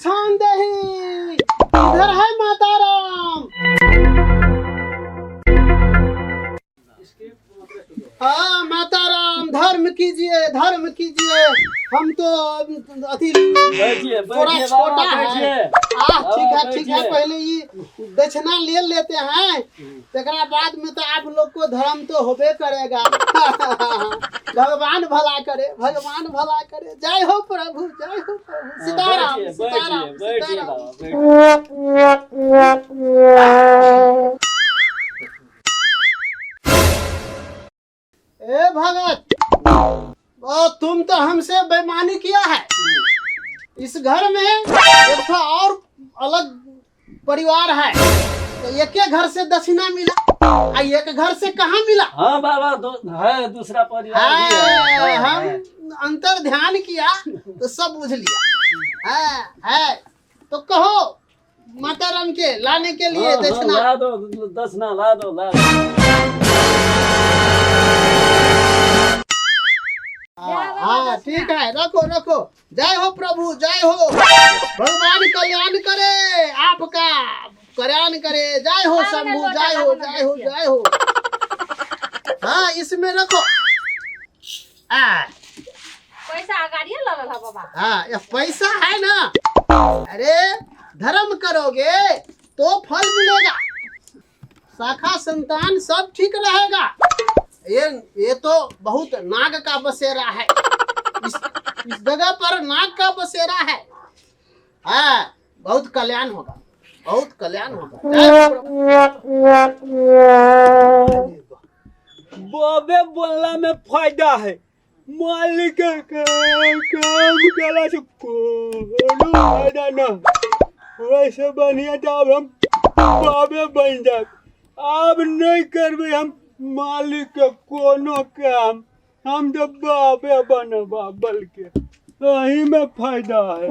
भिक्षान दही, इधर है माता राम। हाँ माता राम, धर्म कीजिए धर्म कीजिए। हम तो अति थोड़ा छोटा है। ठीक है पहले ये दक्षिणा ले लेते हैं, तकरा बाद में तो आप लोग को धर्म तो होबे करेगा। भगवान भला करे, भगवान भला करे। जय हो प्रभु, जय हो प्रभु। सीताराम सीताराम सीताराम। ए भगत, तुम तो हमसे बेईमानी किया है। इस घर में एक और अलग परिवार है, तो एक घर से दक्षिणा मिला, एक घर से कहाँ मिला? हाँ बाबा है दूसरा परिवार भी है। हम अंतर ध्यान किया तो सब बुझ लिया। है तो कहो माता राम के लाने के लिए दक्षिणा। ला दो दक्षिणा, ला दो ला दो। हाँ ठीक है, रखो रखो। जय हो प्रभु, जय हो। भगवान कल्याण करे, आपका कल्याण करे। जय हो शंभु, जय हो जय हो जय हो। हाँ इसमें रखो। पैसा गाड़िया लगा था बाबा। हाँ ये पैसा है ना। अरे धर्म करोगे तो फल मिलेगा, शाखा संतान सब ठीक रहेगा। ये तो बहुत नाग का बसेरा है। इस जगह पर नाग का बसेरा है। हाँ बहुत कल्याण होगा, बहुत कल्याण होगा। बाबे बोलना में फायदा है, मालिक का काम करा से कोनो फायदा ना। वैसे बढ़िया जब हम बाबे बन जाए, अब नहीं करबे हम मालिक के कोनो काम। हम तो बाबे बनबा बल्कि यही में फायदा है।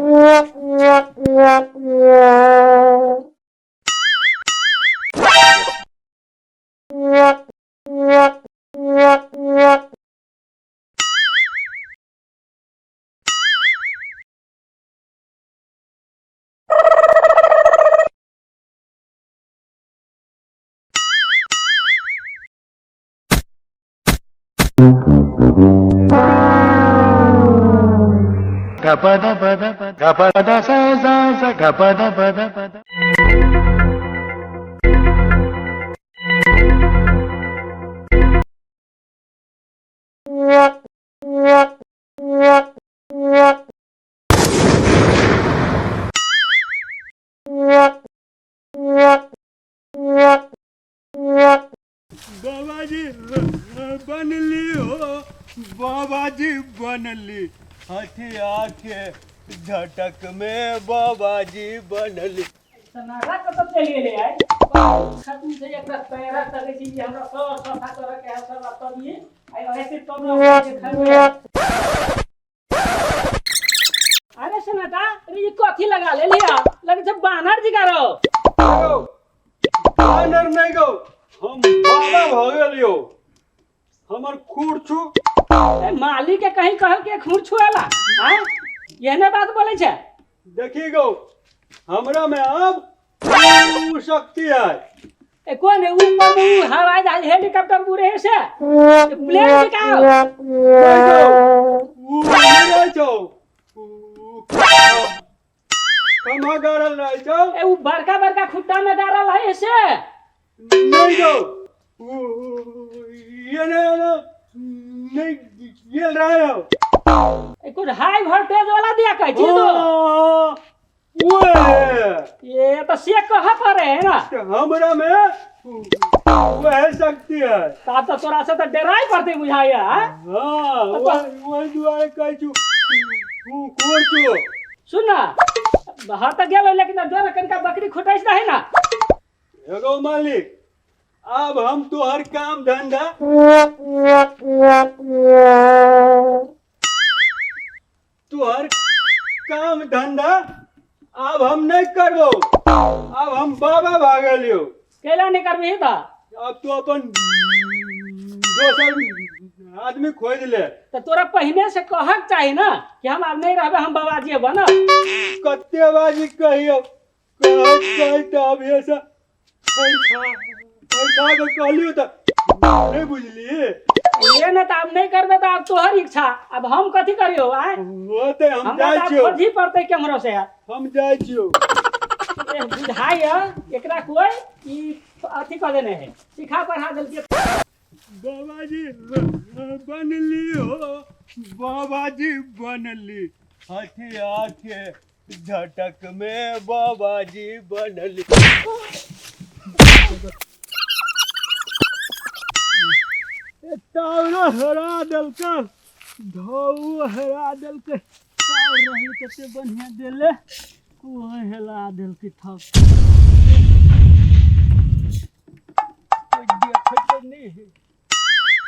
Gapada pada pada gapada sa sa sa gapada pada pada. बाबा जी बन ली हो, बाबा जी बन ली। हथिया के झटक में बाबा जी बनली। सनारा कब चलिए ले आए खत्म से एक पैरा तक छी हमरा सब सफा कर के है सब बता दिए। आई ऐसे तो ना अरे सनाटा अरे ये कथी लगा ले लिया लगे जब बानर जी करो बानर नहीं गो, हम बाबा भ गेलियो। हमर खूर छु मालिक के कहीं कहल के खूर छुएला। हां येने बात बोले छे। देखी गो हमरा में अब शक्ति है। ए कौन है ऊपर में हवाई जहाज हेलीकॉप्टर उड़े से प्लेन निकाल वो नहीं छो कमा गाड़ल रह छो। ए वो बड़का बड़का खुट्टा में गाड़ल है से नहीं गो ये नहीं ये रहा हो। ए कुछ हाई वोल्टेज वाला दिया कह छी तो ये तो से कहां पर है ना। हमरा में वह शक्ति है। साथ तो तोरा से तो डराई पड़ते बुझाया। हां वो दुआरे कह छु कोर छु सुन ना बाहर तक गेलो लेकिन डर कनका बकरी खुटाइस रहे ना। एगो मालिक अब हम तो हर काम धंधा तू हर काम धंधा अब हम नहीं करबो। अब हम बाबा भागलियो। केला नहीं करबी था। अब तो अपन दोसर आदमी खोज ले। तो तोरा पहिने से कहक चाही ना कि हम अब नहीं रहबे, हम बाबाजी बनब। कत्ते बाजी कहियो कह तो अब ऐसा पैसा के कहलियो तो नहीं बुझली। ये ना तो अब नहीं करबे तो अब तोहर इच्छा, अब हम कथी करियो आए। होते हम हमरा जाय तो छियो, खोजी पड़ते केमरो से यार। हम जाय छियो। बुझाई एकरा कोई ई अथी कर देने है, सिखा पढ़ा देल के। बाबाजी बनली हो, बाबाजी बनली, हाथी आके झटक में बाबाजी बनली। तावरा हरा देलके, धौ हरा देलके, ताव रही कते बढ़िया देले, कोई हेला देलके थक। कोई देखत नहीं है,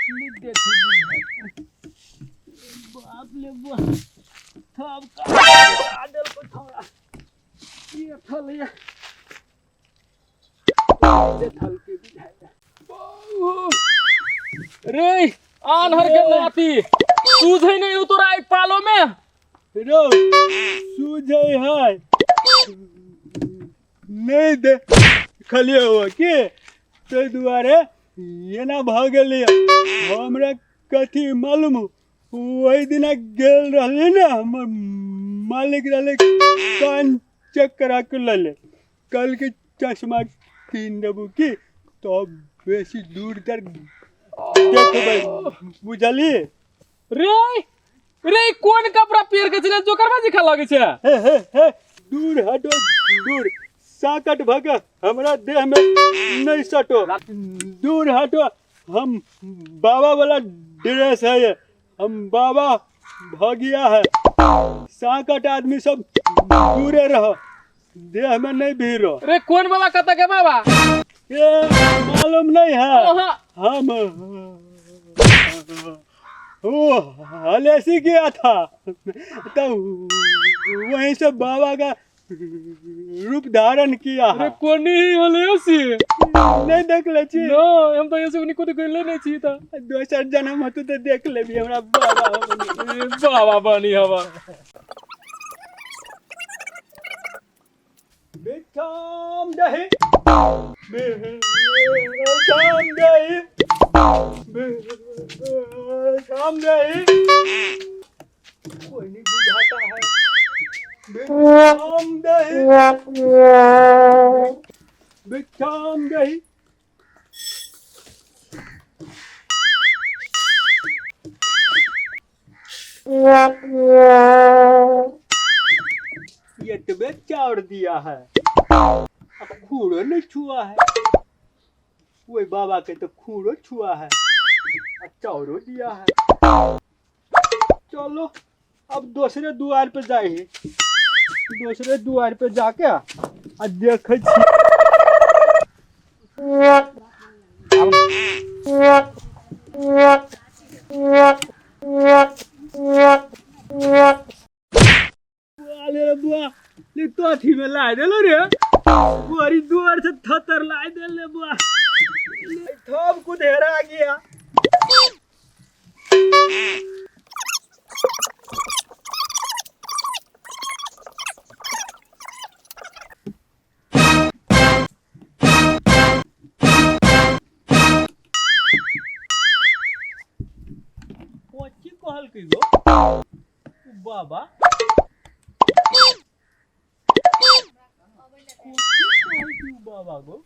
नहीं देखे बाप ले बाप, थप का हरा देलके थोड़ा। ये थल ये थल के बुझाया। रे आन्हर के नाती सूझे नहीं उतरा एक पालो में। रो सूझे है नहीं दे खलिए हुआ के तो दुआरे ये ना भागलिए। हमरा कथी मालूम, वही दिन गेल रहले ना, हमर मालिक रहले कान चेक करा के लले, कल के चश्मा कीन देबू की तो बेसी दूर तक देखबै, बुझली। रे रे कौन कपड़ा पेर के चले जो करवा दिखा लगे छे। हे दूर हटो, दूर साकट भगा, हमरा देह में नहीं सटो, दूर हटो। हम बाबा वाला ड्रेस है ये, हम बाबा भगिया है। साकट आदमी सब दूरे रहो, देह में नहीं भीरो। रे कौन बाबा कता के बाबा ये मालूम नहीं है। ओहा हम वो हलेसी गया था तो वहीं से बाबा का रूप धारण किया रे है। कोनी ही होले सी नहीं देख ले छी, नो हम तो ऐसे उन्हीं को तो गले नहीं छी था। दोसर जन्म होतो तो देख ले भी हमरा बाबा बनी। ए बाबा बनी हवा बिठाम दही, बिठाम दही, बिठाम दही, कोई नहीं बुझाता है। बिठाम दही, बिठाम दही। ये तो चाउर दिया है, अब खूड़ो नहीं छुआ है। वही बाबा के तो खूड़ो छुआ है, अब चाउरो दिया है। चलो अब दूसरे द्वार पे जाए, दूसरे द्वार पे जाके आ देखे बुआ ले तो थी में ला देलो रे, बुआरी द्वार से थतर ला देले बुआ, थप को धेरा गया। कोची कहल की गो बाबा, बाबा गो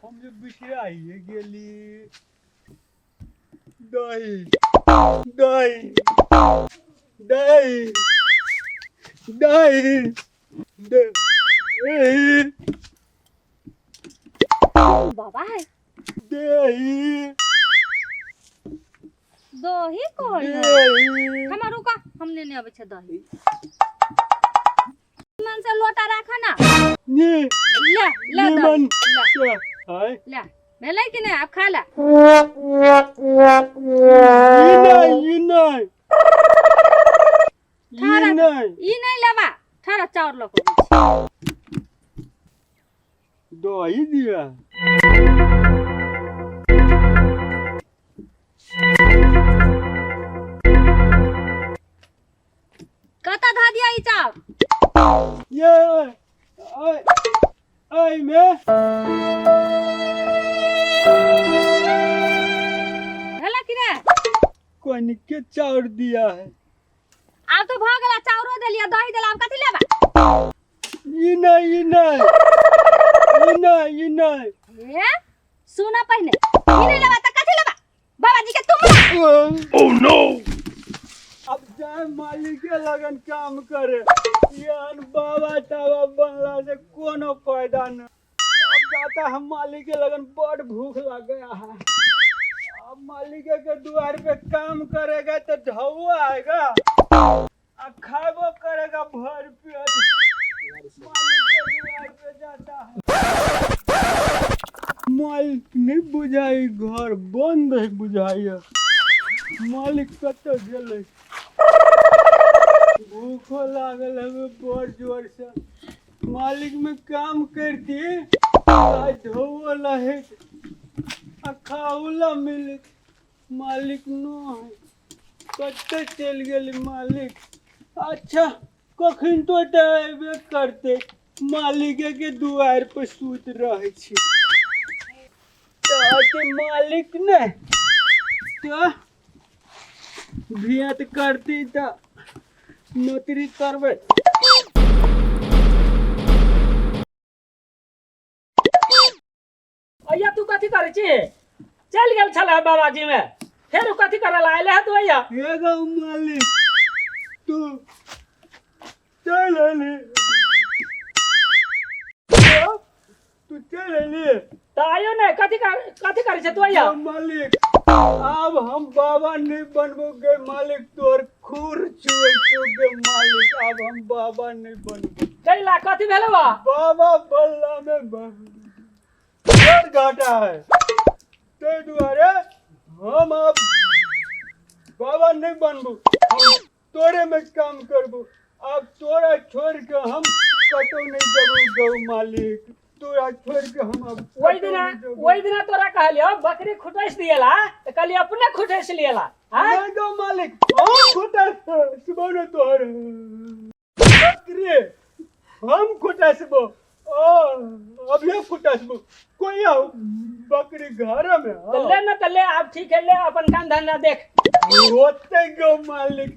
हम जो बिसराइए गेली। दही दही दही दही दही बाबा है दही दही कहल दही। हमार रुका, हमने नहीं आवे छे दही। मन से लोटा राखा ना, ने ले ले निमन दही, ले हाय ले भेलै कि नहीं, आप खा ले। ये नहीं थारा नहीं ई नहीं लेबा, थारा चाउर लको दही दिया। धा दिया ई चाउर। ये आई में भेला कि ने? कोन के चाउर दिया है? आब तो भ गेला, चाउरो देलिया, दही देला, आब कथी लेबा? ई नहीं ए सुना पहले, ई नहीं लेबा त कथी लेबा? बाबाजी के तुम ओह नो। अब जाए मालिक के लगन काम करे, यान बाबा टावा बनला से कोनो फायदा न। अब जाता हम मालिक के लगन बड़ भूख लग गया है। अब मालिक के द्वार पे काम करेगा तो ढौआ आएगा और खाबो करेगा भर पेट। मालिक के द्वार पे जाता है, मालिक नहीं बुझाई, घर बंद है बुझाई। मालिक कत गेले? भूखो लागल हमें बड़ जोर से। मालिक में काम करती धोवो लहे खाऊला मिले, मालिक नो है, कत्ते चल गेल मालिक। अच्छा कखन तो अयबे करते, मालिक के दुआर पर सूत रहे छी। तो मालिक ने तो भियत करती तो नौकरी करबे। अय्या तू कथी करे छी? चल गेल छला बाबाजी में, फेर कथी करे ला आइले है तू? अय्या हे गौ मालिक तू चल ले, तू चल ले। त आयो ने, कथी करे छ तू? अय्या मालिक अब हम बाबा नहीं बनबोगे मालिक, तोर खूर चुए चुगे मालिक, अब हम बाबा नहीं बनबो। कैला कथी भेले बा? बाबा बल्ला में बड़ घाटा है, ते दुआरे हम अब बाबा नहीं बनबो, हम तोरे में काम करबो। अब तोरा छोड़ के हम कतो नहीं देबो गौ मालिक, तोरा छोड़ के हम अब वही दिना तोरा कहलियो बकरी खुटैस दिएला त कहली अपने खुटैस लिएला। हां नहीं गौ मालिक, हम खुटैसबो न तोर बकरी, हम खुटैसबो। अब ये खुटैसबो कोई बकरी घर में ले न त ले, अब ठीक है ले, अपन काम धंधा देख। होते गौ मालिक।